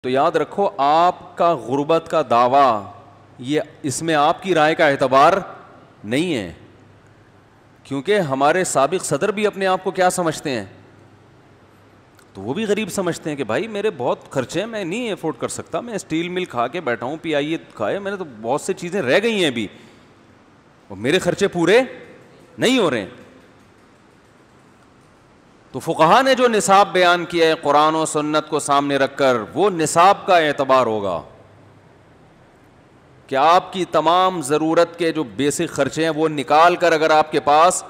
تو یاد رکھو آپ کا غربت کا دعویٰ یہ اس میں آپ کی رائے کا اعتبار نہیں ہے, کیونکہ ہمارے سابق صدر بھی اپنے آپ کو کیا سمجھتے ہیں, تو وہ بھی غریب سمجھتے ہیں کہ بھائی میرے بہت خرچے ہیں, میں نہیں افورڈ کر سکتا, میں اسٹیل مل کھا کے بیٹھا ہوں, پی آئی اے کھائے, میں نے تو بہت سی چیزیں رہ گئی ہیں ابھی, اور میرے خرچے پورے نہیں ہو رہے ہیں. تو فقہا نے جو نصاب بیان کیا ہے قرآن و سنت کو سامنے رکھ کر, وہ نصاب کا اعتبار ہوگا کہ آپ کی تمام ضرورت کے جو بیسک خرچے ہیں وہ نکال کر, اگر آپ کے پاس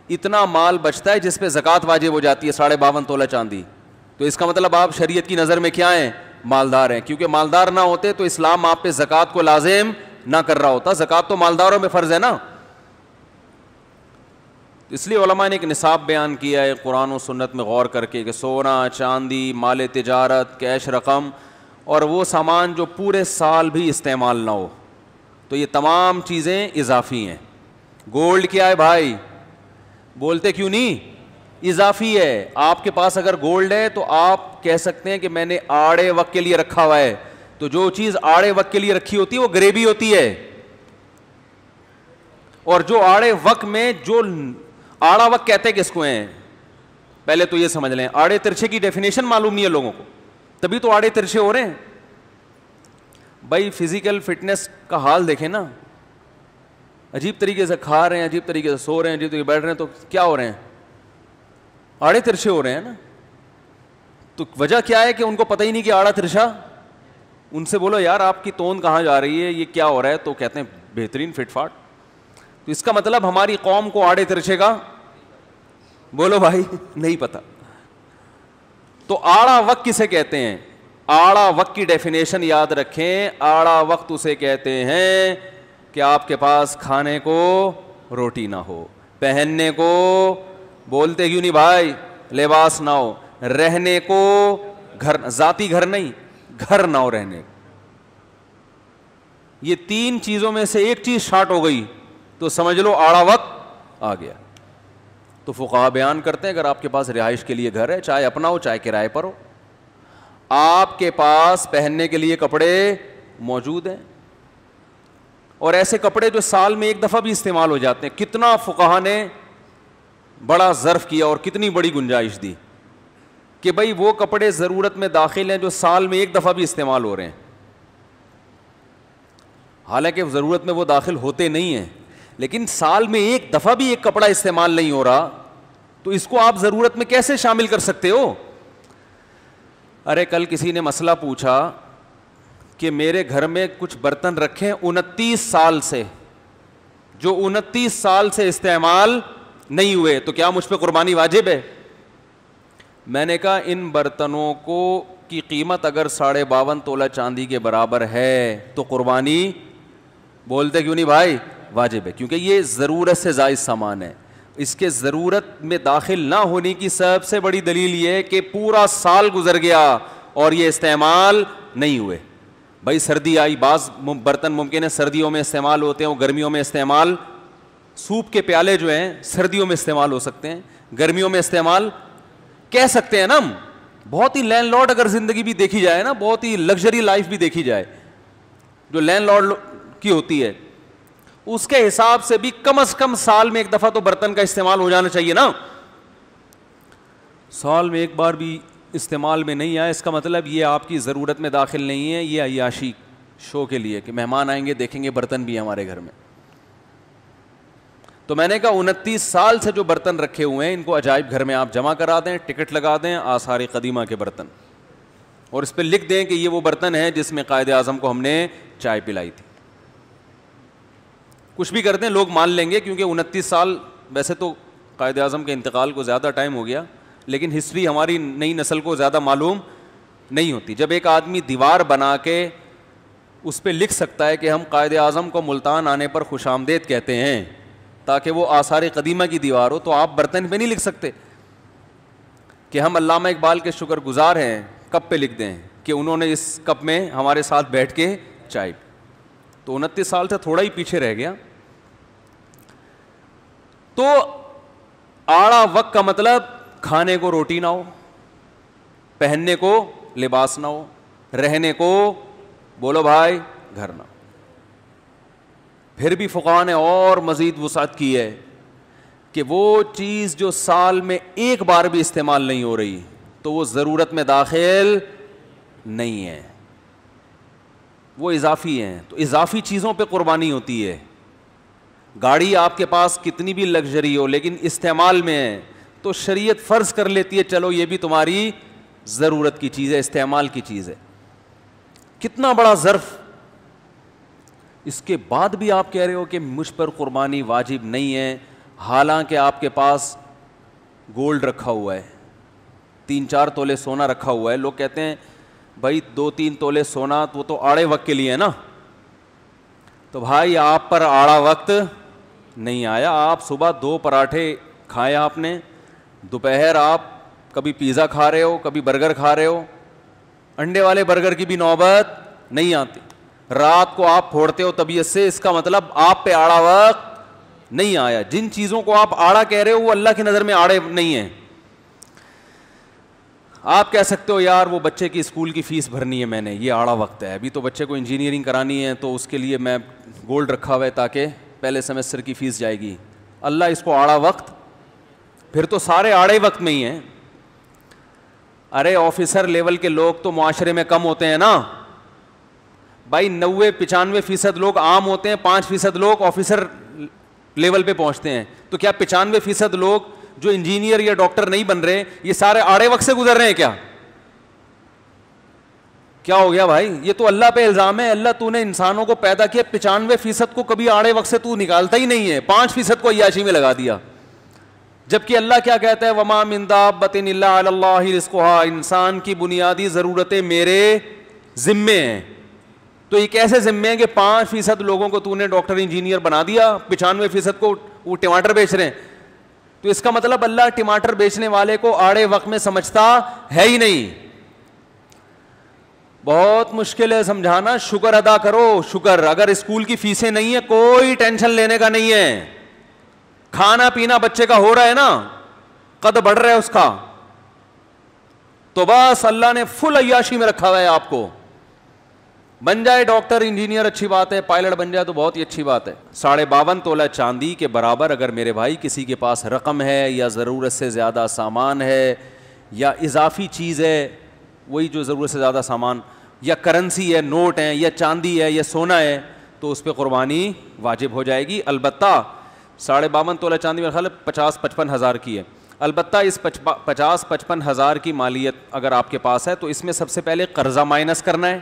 اتنا مال بچتا ہے جس پہ زکوٰۃ واجب ہو جاتی ہے 52.5 تولہ چاندی, تو اس کا مطلب آپ شریعت کی نظر میں کیا ہیں, مالدار ہیں, کیونکہ مالدار نہ ہوتے تو اسلام آپ پہ زکوٰۃ کو لازم نہ کر رہا ہوتا, زکوٰۃ تو مالداروں میں فرض ہے نا. اس لیے علماء نے ایک نصاب بیان کیا ہے قرآن و سنت میں غور کر کے کہ سونا, چاندی, مال تجارت, کیش رقم اور وہ سامان جو پورے سال بھی استعمال نہ ہو, تو یہ تمام چیزیں اضافی ہیں. گولڈ کیا ہے بھائی, بولتے کیوں نہیں, اضافی ہے. آپ کے پاس اگر گولڈ ہے تو آپ کہہ سکتے ہیں کہ میں نے آڑے وقت کے لیے رکھا ہوا ہے, تو جو چیز آڑے وقت کے لیے رکھی ہوتی ہے وہ گریبی ہوتی ہے, اور جو آڑے وقت میں, جو آڑا وقت کہتے ہیں کس کو ہیں, پہلے تو یہ سمجھ لیں, آڑے ترچھے کی ڈیفینیشن معلوم نہیں ہے لوگوں کو, تبھی تو آڑے ترچھے ہو رہے ہیں. بھائی فزیکل فٹنس کا حال دیکھیں نا, عجیب طریقے سے کھا رہے ہیں, عجیب طریقے سے سو رہے ہیں, عجیب طریقے سے بیٹھ رہے ہیں, تو کیا ہو رہے ہیں, آڑے ترچھے ہو رہے ہیں نا. تو وجہ کیا ہے کہ ان کو پتہ ہی نہیں کہ آڑا ترچھا. ان سے بولو یار آپ کی توند کہاں جا رہی ہے, یہ کیا ہو رہا ہے, تو کہتے ہیں بہترین فٹ فاٹ. تو اس کا مطلب ہماری قوم کو آڑے ترچھے کا, بولو بھائی, نہیں پتا. تو آڑا وقت کسے کہتے ہیں, آڑا وقت کی ڈیفینیشن یاد رکھیں, آڑا وقت اسے کہتے ہیں کہ آپ کے پاس کھانے کو روٹی نہ ہو, پہننے کو, بولتے کیوں نہیں بھائی, لباس نہ ہو, رہنے کو گھر, ذاتی گھر نہیں, گھر نہ ہو رہنے. یہ 3 چیزوں میں سے ایک چیز شارٹ ہو گئی تو سمجھ لو آڑا وقت آ گیا. تو فقہا بیان کرتے ہیں اگر آپ کے پاس رہائش کے لیے گھر ہے, چاہے اپنا ہو چاہے کرائے پر ہو, آپ کے پاس پہننے کے لیے کپڑے موجود ہیں, اور ایسے کپڑے جو سال میں ایک دفعہ بھی استعمال ہو جاتے ہیں, کتنا فقہا نے بڑا ظرف کیا اور کتنی بڑی گنجائش دی کہ بھائی وہ کپڑے ضرورت میں داخل ہیں جو سال میں ایک دفعہ بھی استعمال ہو رہے ہیں. حالانکہ ضرورت میں وہ داخل ہوتے نہیں ہیں, لیکن سال میں ایک دفعہ بھی ایک کپڑا استعمال نہیں ہو رہا, تو اس کو آپ ضرورت میں کیسے شامل کر سکتے ہو. ارے کل کسی نے مسئلہ پوچھا کہ میرے گھر میں کچھ برتن رکھے 29 سال سے, جو 29 سال سے استعمال نہیں ہوئے, تو کیا مجھ پہ قربانی واجب ہے؟ میں نے کہا ان برتنوں کو کی قیمت اگر 52.5 تولہ چاندی کے برابر ہے تو قربانی, بولتے کیوں نہیں بھائی, واجب ہے, کیونکہ یہ ضرورت سے زائد سامان ہے. اس کے ضرورت میں داخل نہ ہونے کی سب سے بڑی دلیل یہ ہے کہ پورا سال گزر گیا اور یہ استعمال نہیں ہوئے. بھائی سردی آئی, بعض برتن ممکن ہے سردیوں میں استعمال ہوتے ہیں, گرمیوں میں استعمال, سوپ کے پیالے جو ہیں سردیوں میں استعمال ہو سکتے ہیں, گرمیوں میں استعمال کہہ سکتے ہیں نا ہم. بہت ہی لینڈ لارڈ اگر زندگی بھی دیکھی جائے نا, بہت ہی لگژری لائف بھی دیکھی جائے جو لینڈ لارڈ کی ہوتی ہے, اس کے حساب سے بھی کم از کم سال میں ایک دفعہ تو برتن کا استعمال ہو جانا چاہیے نا. سال میں ایک بار بھی استعمال میں نہیں آیا, اس کا مطلب یہ آپ کی ضرورت میں داخل نہیں ہے, یہ عیاشی شو کے لیے کہ مہمان آئیں گے دیکھیں گے برتن بھی ہیں ہمارے گھر میں. تو میں نے کہا 29 سال سے جو برتن رکھے ہوئے ہیں ان کو عجائب گھر میں آپ جمع کرا دیں, ٹکٹ لگا دیں آثار قدیمہ کے برتن, اور اس پہ لکھ دیں کہ یہ وہ برتن ہے جس میں قائد اعظم کو ہم نے چائے پلائی تھی. کچھ بھی کر دیں لوگ مان لیں گے, کیونکہ 29 سال ویسے تو قائد اعظم کے انتقال کو زیادہ ٹائم ہو گیا, لیکن ہسٹری ہماری نئی نسل کو زیادہ معلوم نہیں ہوتی. جب ایک آدمی دیوار بنا کے اس پہ لکھ سکتا ہے کہ ہم قائد اعظم کو ملتان آنے پر خوش آمدید کہتے ہیں تاکہ وہ آثار قدیمہ کی دیوار ہو, تو آپ برتن پہ نہیں لکھ سکتے کہ ہم علامہ اقبال کے شکر گزار ہیں, کپ پہ لکھ دیں کہ انہوں نے اس کپ میں ہمارے ساتھ بیٹھ کے چائے. تو 29 سال سے تھوڑا ہی پیچھے رہ گیا. تو آڑا وقت کا مطلب کھانے کو روٹی نہ ہو, پہننے کو لباس نہ ہو, رہنے کو بولو بھائی گھر نہ. پھر بھی فقہاء نے اور مزید وسعت کی ہے کہ وہ چیز جو سال میں ایک بار بھی استعمال نہیں ہو رہی تو وہ ضرورت میں داخل نہیں ہے, وہ اضافی ہیں. تو اضافی چیزوں پہ قربانی ہوتی ہے. گاڑی آپ کے پاس کتنی بھی لگژری ہو لیکن استعمال میں ہے تو شریعت فرض کر لیتی ہے چلو یہ بھی تمہاری ضرورت کی چیز ہے, استعمال کی چیز ہے. کتنا بڑا ظرف, اس کے بعد بھی آپ کہہ رہے ہو کہ مجھ پر قربانی واجب نہیں ہے, حالانکہ آپ کے پاس گولڈ رکھا ہوا ہے, 3-4 تولے سونا رکھا ہوا ہے. لوگ کہتے ہیں بھائی 2-3 تولے سونا وہ تو آڑے وقت کے لیے ہے نا. تو بھائی آپ پر آڑا وقت نہیں آیا. آپ صبح 2 پراٹھے کھائے آپ نے, دوپہر آپ کبھی پیزا کھا رہے ہو, کبھی برگر کھا رہے ہو, انڈے والے برگر کی بھی نوبت نہیں آتی. رات کو آپ پھوڑتے ہو طبیعت سے, اس کا مطلب آپ پہ آڑا وقت نہیں آیا. جن چیزوں کو آپ آڑا کہہ رہے ہو وہ اللہ کی نظر میں آڑے نہیں ہیں. آپ کہہ سکتے ہو یار وہ بچے کی اسکول کی فیس بھرنی ہے میں نے, یہ آڑا وقت ہے, ابھی تو بچے کو انجینئرنگ کرانی ہے تو اس کے لیے میں گولڈ رکھا ہوا ہے تاکہ پہلے سیمسٹر کی فیس جائے گی. اللہ اس کو آڑا وقت, پھر تو سارے آڑے وقت میں ہی ہیں. ارے آفیسر لیول کے لوگ تو معاشرے میں کم ہوتے ہیں نا بھائی, 90-95% لوگ عام ہوتے ہیں, 5% لوگ آفیسر لیول پہ پہنچتے ہیں. تو کیا 95% لوگ جو انجینئر یا ڈاکٹر نہیں بن رہے یہ سارے آڑے وقت سے گزر رہے ہیں کیا؟ کیا ہو گیا بھائی؟ یہ تو اللہ پہ الزام ہے. اللہ تو نے انسانوں کو پیدا کیا, 95% کو کبھی آڑے وقت سے تو نکالتا ہی نہیں ہے, 5% کو عیاشی میں لگا دیا. جبکہ اللہ کیا کہتا ہے, وما من دابۃ الا علی اللہ رزقها, انسان کی بنیادی ضرورتیں میرے ذمے ہیں. تو یہ کیسے ذمے ہیں کہ 5% لوگوں کو تو نے ڈاکٹر انجینئر بنا دیا, 95% کو وہ ٹماٹر بیچ رہے ہیں. تو اس کا مطلب اللہ ٹماٹر بیچنے والے کو آڑے وقت میں سمجھتا ہے ہی نہیں. بہت مشکل ہے سمجھانا. شکر ادا کرو, شکر. اگر اسکول کی فیسیں نہیں ہیں کوئی ٹینشن لینے کا نہیں ہے, کھانا پینا بچے کا ہو رہا ہے نا, قد بڑھ رہا ہے اس کا, تو بس اللہ نے فل عیاشی میں رکھا ہوا ہے آپ کو. بن جائے ڈاکٹر انجینئر اچھی بات ہے, پائلٹ بن جائے تو بہت ہی اچھی بات ہے. 52.5 تولہ چاندی کے برابر اگر میرے بھائی کسی کے پاس رقم ہے یا ضرورت سے زیادہ سامان ہے یا اضافی چیز ہے, وہی جو ضرورت سے زیادہ سامان, یا کرنسی ہے, نوٹ ہیں, یا چاندی ہے, یا سونا ہے, تو اس پہ قربانی واجب ہو جائے گی. البتہ 52.5 تولہ چاندی میرا خیال ہے 50-55 ہزار کی ہے. البتہ اس 50-55 ہزار کی مالیت اگر آپ کے پاس ہے تو اس میں سب سے پہلے قرضہ مائنس کرنا ہے.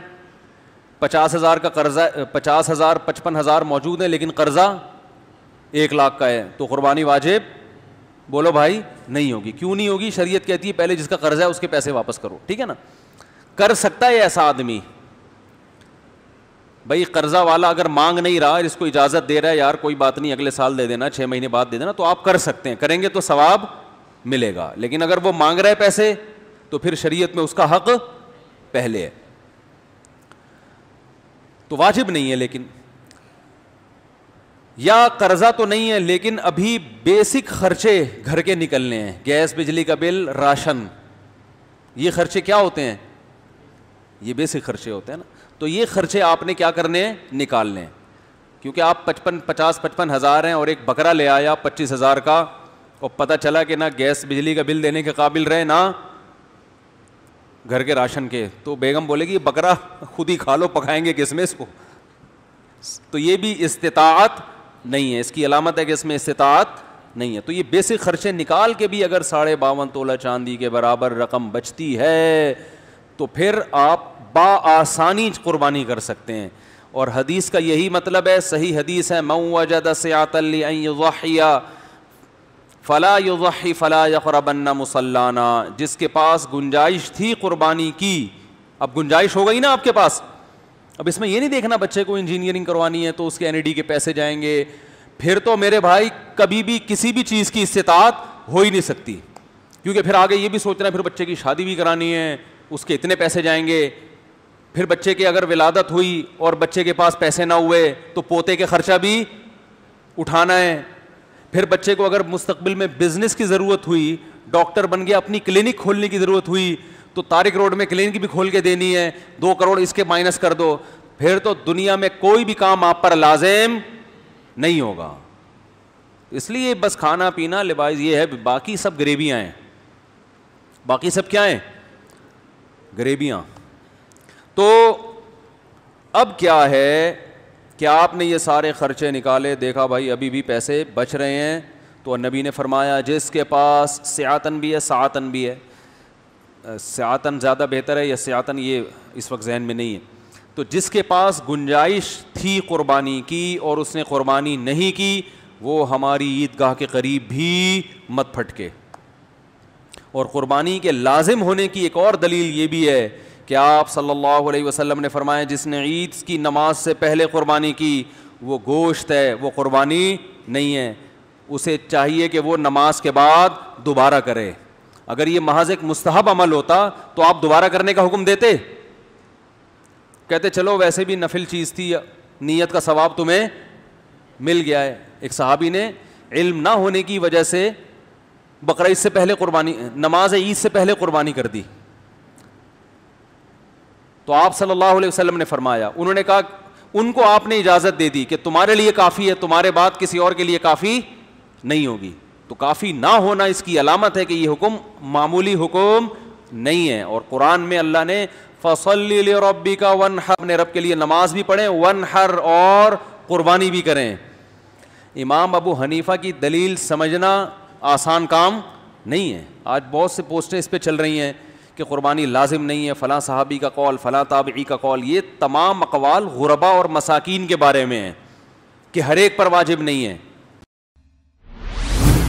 50,000 کا قرضہ, 50,000-55,000 موجود ہے لیکن قرضہ 1 لاکھ کا ہے, تو قربانی واجب بولو بھائی نہیں ہوگی. کیوں نہیں ہوگی؟ شریعت کہتی ہے پہلے جس کا قرضہ ہے اس کے پیسے واپس کرو. ٹھیک ہے نا. کر سکتا ہے ایسا آدمی, بھائی قرضہ والا اگر مانگ نہیں رہا, اس کو اجازت دے رہا ہے یار کوئی بات نہیں اگلے سال دے دینا, 6 مہینے بعد دے دینا, تو آپ کر سکتے ہیں, کریں گے تو ثواب ملے گا. لیکن اگر وہ مانگ رہا ہے پیسے تو پھر شریعت میں اس کا حق پہلے ہے, تو واجب نہیں ہے. لیکن یا قرضہ تو نہیں ہے لیکن ابھی بیسک خرچے گھر کے نکلنے ہیں, گیس, بجلی کا بل, راشن, یہ خرچے کیا ہوتے ہیں؟ یہ بیسک خرچے ہوتے ہیں نا. تو یہ خرچے آپ نے کیا کرنے ہیں؟ نکالنے ہیں. کیونکہ آپ 50-55 ہزار ہیں اور ایک بکرا لے آیا 25,000 کا, اور پتہ چلا کہ نہ گیس بجلی کا بل دینے کے قابل رہے نہ گھر کے راشن کے, تو بیگم بولے گی بکرا خود ہی کھا لو, پکائیں گے کس میں اس کو؟ تو یہ بھی استطاعت نہیں ہے, اس کی علامت ہے کہ اس میں استطاعت نہیں ہے. تو یہ بیسک خرچے نکال کے بھی اگر 52.5 تولہ چاندی کے برابر رقم بچتی ہے تو پھر آپ بآسانی قربانی کر سکتے ہیں. اور حدیث کا یہی مطلب ہے, صحیح حدیث ہے, من وجد سعة لأن يضحي فلا يضحي فلا يقربن مصلانا, جس کے پاس گنجائش تھی قربانی کی, اب گنجائش ہو گئی نا آپ کے پاس, اب اس میں یہ نہیں دیکھنا بچے کو انجینئرنگ کروانی ہے تو اس کے NED کے پیسے جائیں گے, پھر تو میرے بھائی کبھی بھی کسی بھی چیز کی استطاعت ہو ہی نہیں سکتی, کیونکہ پھر آگے یہ بھی سوچنا ہے پھر بچے کی شادی بھی کرانی ہے, اس کے اتنے پیسے جائیں گے, پھر بچے کی اگر ولادت ہوئی اور بچے کے پاس پیسے نہ ہوئے تو پوتے کے خرچہ بھی اٹھانا ہے, پھر بچے کو اگر مستقبل میں بزنس کی ضرورت ہوئی, ڈاکٹر بن گیا, اپنی کلینک کھولنے کی ضرورت ہوئی, تو طارق روڈ میں کلین کی بھی کھول کے دینی ہے, 2 کروڑ اس کے مائنس کر دو, پھر تو دنیا میں کوئی بھی کام آپ پر لازم نہیں ہوگا. اس لیے بس کھانا پینا لباس یہ ہے, باقی سب گریبیاں ہیں, باقی سب کیا ہیں, گریبیاں. تو اب کیا ہے کہ آپ نے یہ سارے خرچے نکالے, دیکھا بھائی ابھی بھی پیسے بچ رہے ہیں, تو نبی نے فرمایا جس کے پاس سعاتن بھی ہے ساعتن بھی ہے, سعاتن زیادہ بہتر ہے یا سعاتن یہ اس وقت ذہن میں نہیں ہے, تو جس کے پاس گنجائش تھی قربانی کی اور اس نے قربانی نہیں کی, وہ ہماری عیدگاہ کے قریب بھی مت پھٹکے. اور قربانی کے لازم ہونے کی ایک اور دلیل یہ بھی ہے کہ آپ صلی اللہ علیہ وسلم نے فرمایا جس نے عید کی نماز سے پہلے قربانی کی وہ گوشت ہے, وہ قربانی نہیں ہے, اسے چاہیے کہ وہ نماز کے بعد دوبارہ کرے. اگر یہ محض ایک مستحب عمل ہوتا تو آپ دوبارہ کرنے کا حکم دیتے, کہتے چلو ویسے بھی نفل چیز تھی, نیت کا ثواب تمہیں مل گیا ہے. ایک صحابی نے علم نہ ہونے کی وجہ سے بقرعید سے پہلے قربانی, نماز عید سے پہلے قربانی کر دی, تو آپ صلی اللہ علیہ وسلم نے فرمایا, انہوں نے کہا ان کو آپ نے اجازت دے دی کہ تمہارے لیے کافی ہے, تمہارے بعد کسی اور کے لیے کافی نہیں ہوگی. تو کافی نہ ہونا اس کی علامت ہے کہ یہ حکم معمولی حکم نہیں ہے. اور قرآن میں اللہ نے فَصَلِّ لِرَبِّكَ وَانْحَرْ, اپنے رب کے لیے نماز بھی پڑھیں, وَانْحَرْ اور قربانی بھی کریں. امام ابو حنیفہ کی دلیل سمجھنا آسان کام نہیں ہے. آج بہت سے پوسٹیں اس پہ چل رہی ہیں کہ قربانی لازم نہیں ہے, فلاں صحابی کا قول, فلاں تابعی کا قول. یہ تمام اقوال غربا اور مساکین کے بارے میں ہیں کہ ہر ایک پر واجب نہیں ہے.